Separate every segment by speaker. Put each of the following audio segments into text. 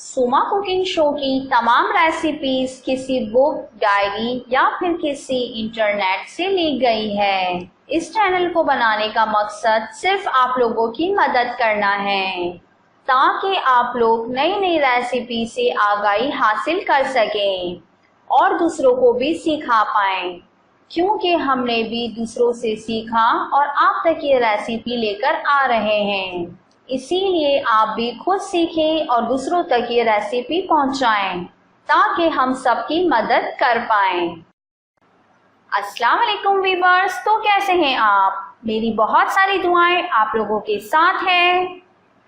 Speaker 1: सुमा cooking show की तमाम रेसिपीज किसी बुक, डायरी या फिर किसी इंटरनेट से ली गई है। इस चैनल को बनाने का मकसद सिर्फ आप लोगों की मदद करना है ताकि आप लोग नई नई रेसिपी से आगाही हासिल कर सकें और दूसरों को भी सिखा पाएं, क्योंकि हमने भी दूसरों से सीखा और आप तक ये रेसिपी लेकर आ रहे हैं। इसीलिए आप भी खुद सीखें और दूसरों तक ये रेसिपी पहुंचाएं ताकि हम सबकी मदद कर पाएं। अस्सलाम वालेकुम वीवर्स, तो कैसे हैं आप? मेरी बहुत सारी दुआएं आप लोगों के साथ हैं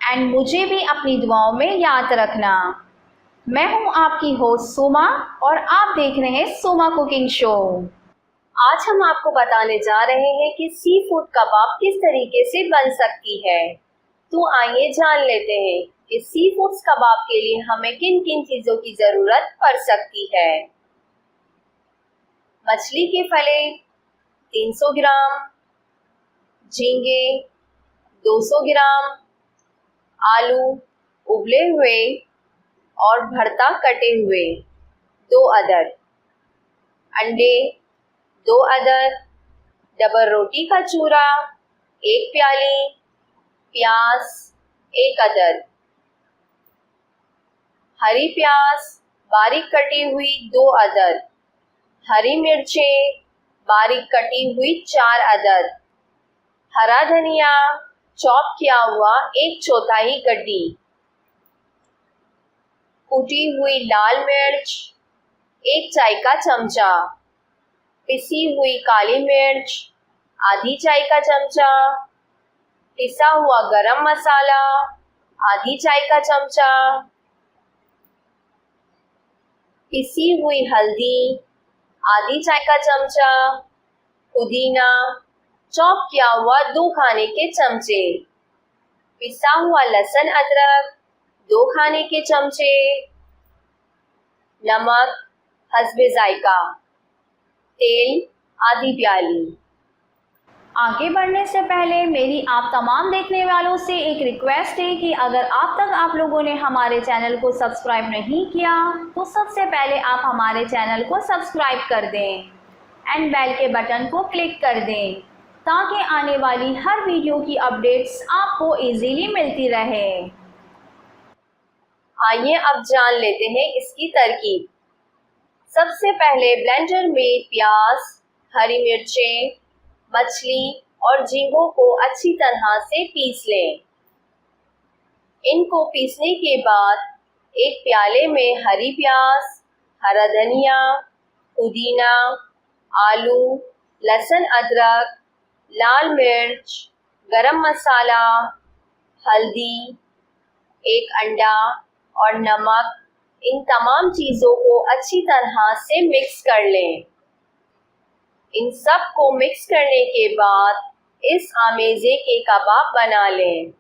Speaker 1: एंड मुझे भी अपनी दुआओं में याद रखना। मैं हूं आपकी होस्ट सुमा और आप देख रहे हैं सुमा कुकिंग शो। आज हम आपको बताने जा रहे हैं कि सी फूड कबाब किस तरीके से बन सकती है। तो आइए जान लेते हैं कि सी फूड्स कबाब के लिए हमें किन किन चीज़ों की ज़रूरत पड़ सकती है। मछली के फले 300 ग्राम, झींगे 200 ग्राम, आलू उबले हुए और भरता कटे हुए 2 अदद, अंडे 2 अदद, डबल रोटी का चूरा 1 प्याली, प्याज 1 अदद, हरी प्याज बारीक कटी हुई 2 अदद, हरी मिर्चें बारीक कटी हुई 4 अदद, हरा धनिया चॉप किया हुआ 1/4 गड्डी, कुटी हुई लाल मिर्च 1 चाय का चमचा, पिसी हुई काली मिर्च आधी चाय का चमचा, पिसा हुआ गरम मसाला आधी चाय का चमचा, पिसी हुई हल्दी आधी चाय का चमचा, पुदीना चॉप किया हुआ 2 खाने के चमचे, पिसा हुआ लहसुन अदरक 2 खाने के चमचे, नमक हस्बे जायका, तेल आधी प्याली। आगे बढ़ने से पहले मेरी आप तमाम देखने वालों से एक रिक्वेस्ट है कि अगर आप लोगों ने हमारे चैनल को सब्सक्राइब नहीं किया तो सबसे पहले आप हमारे चैनल को सब्सक्राइब कर दें एंड बेल के बटन को क्लिक कर दें ताकि आने वाली हर वीडियो की अपडेट्स आपको इजीली मिलती रहे। आइए अब जान लेते हैं इसकी तरकीब। सबसे पहले ब्लेंडर में प्याज, हरी मिर्चें, मछली और झींगों को अच्छी तरह से पीस लें। इनको पीसने के बाद एक प्याले में हरी प्याज, हरा धनिया, पुदीना, आलू, लहसुन अदरक, लाल मिर्च, गरम मसाला, हल्दी, 1 अंडा और नमक, इन तमाम चीज़ों को अच्छी तरह से मिक्स कर लें। इन सब को मिक्स करने के बाद इस आमेज़े के कबाब बना लें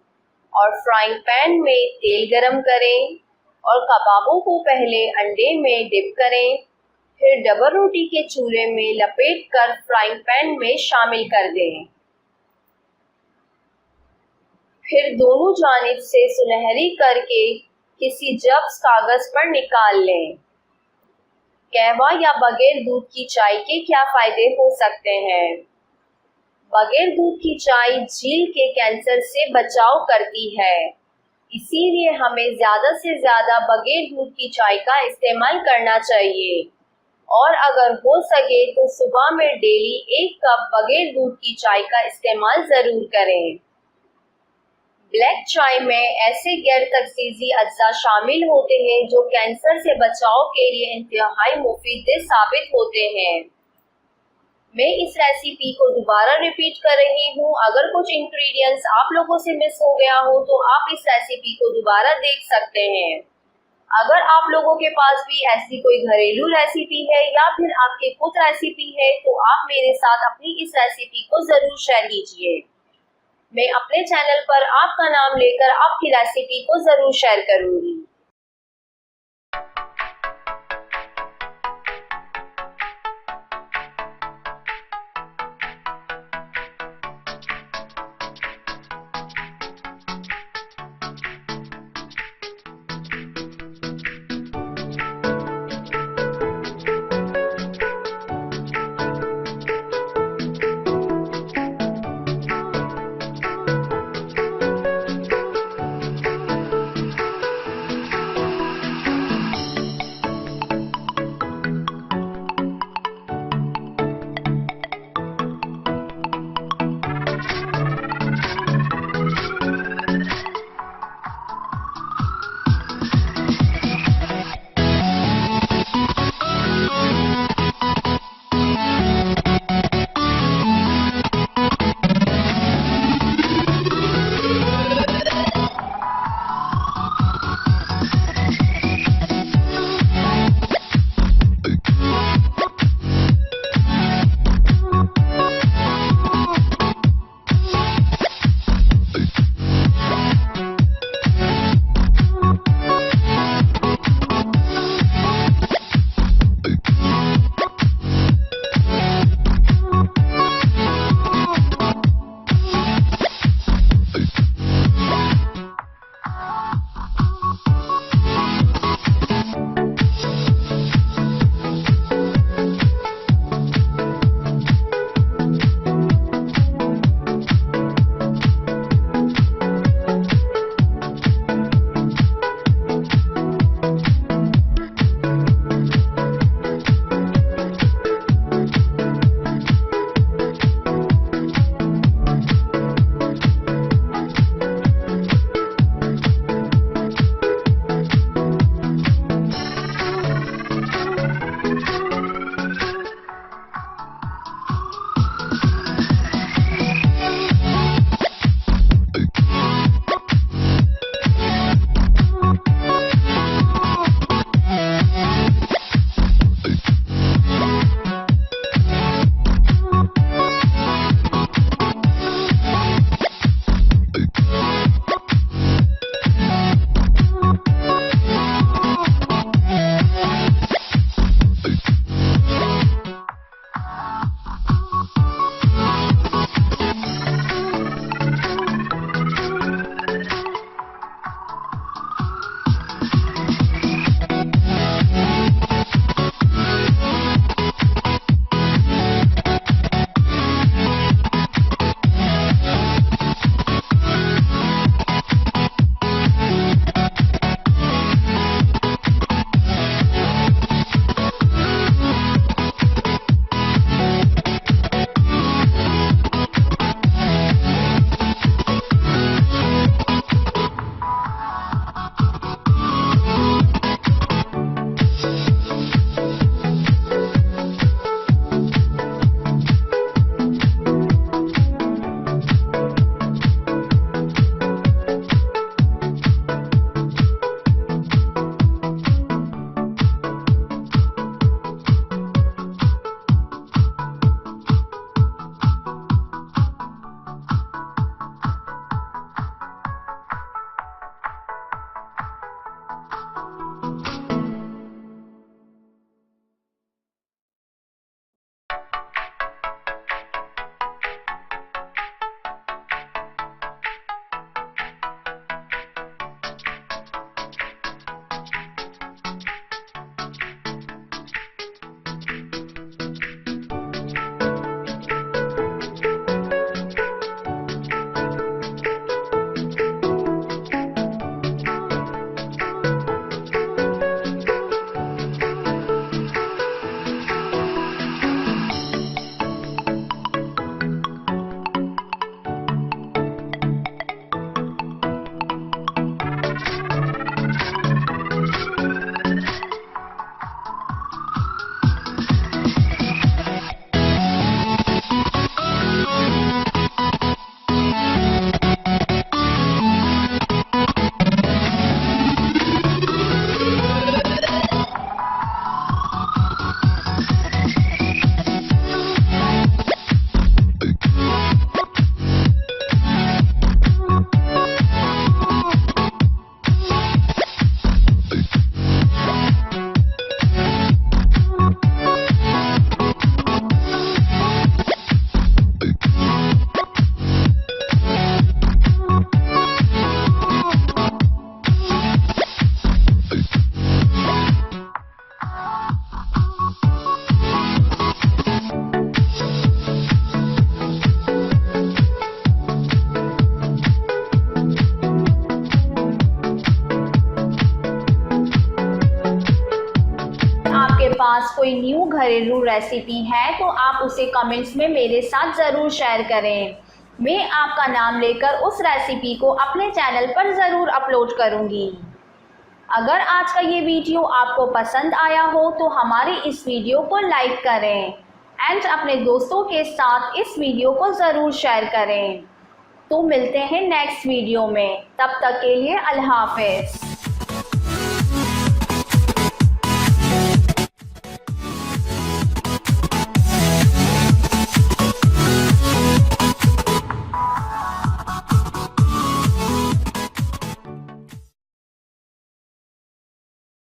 Speaker 1: और फ्राइंग पैन में तेल गरम करें और कबाबों को पहले अंडे में डिप करें, फिर डबल रोटी के चूरे में लपेट कर फ्राइंग पैन में शामिल कर दें। फिर दोनों जानिब से सुनहरी करके किसी जब्स कागज़ पर निकाल लें। कहवा या बगैर दूध की चाय के क्या फ़ायदे हो सकते हैं? बगैर दूध की चाय झील के कैंसर से बचाव करती है, इसीलिए हमें ज़्यादा से ज़्यादा बगैर दूध की चाय का इस्तेमाल करना चाहिए और अगर हो सके तो सुबह में डेली 1 कप बगैर दूध की चाय का इस्तेमाल ज़रूर करें। ब्लैक चाय में ऐसे गैर तकसीजी अज्जा शामिल होते हैं जो कैंसर से बचाव के लिए इंतहाई मुफीद साबित होते हैं। मैं इस रेसिपी को दोबारा रिपीट कर रही हूँ। अगर कुछ इंग्रेडिएंट्स आप लोगों से मिस हो गया हो तो आप इस रेसिपी को दोबारा देख सकते हैं। अगर आप लोगों के पास भी ऐसी कोई घरेलू रेसिपी है या फिर आपके खुद रेसिपी है तो आप मेरे साथ अपनी इस रेसिपी को ज़रूर शेयर कीजिए। मैं अपने चैनल पर आपका नाम लेकर आपकी रेसिपी को ज़रूर शेयर करूँगी। पास कोई न्यू घरेलू रेसिपी है तो आप उसे कमेंट्स में मेरे साथ ज़रूर शेयर करें। मैं आपका नाम लेकर उस रेसिपी को अपने चैनल पर ज़रूर अपलोड करूँगी। अगर आज का ये वीडियो आपको पसंद आया हो तो हमारे इस वीडियो को लाइक करें एंड अपने दोस्तों के साथ इस वीडियो को ज़रूर शेयर करें। तो मिलते हैं नेक्स्ट वीडियो में, तब तक के लिए अल्लाह हाफ़िज़।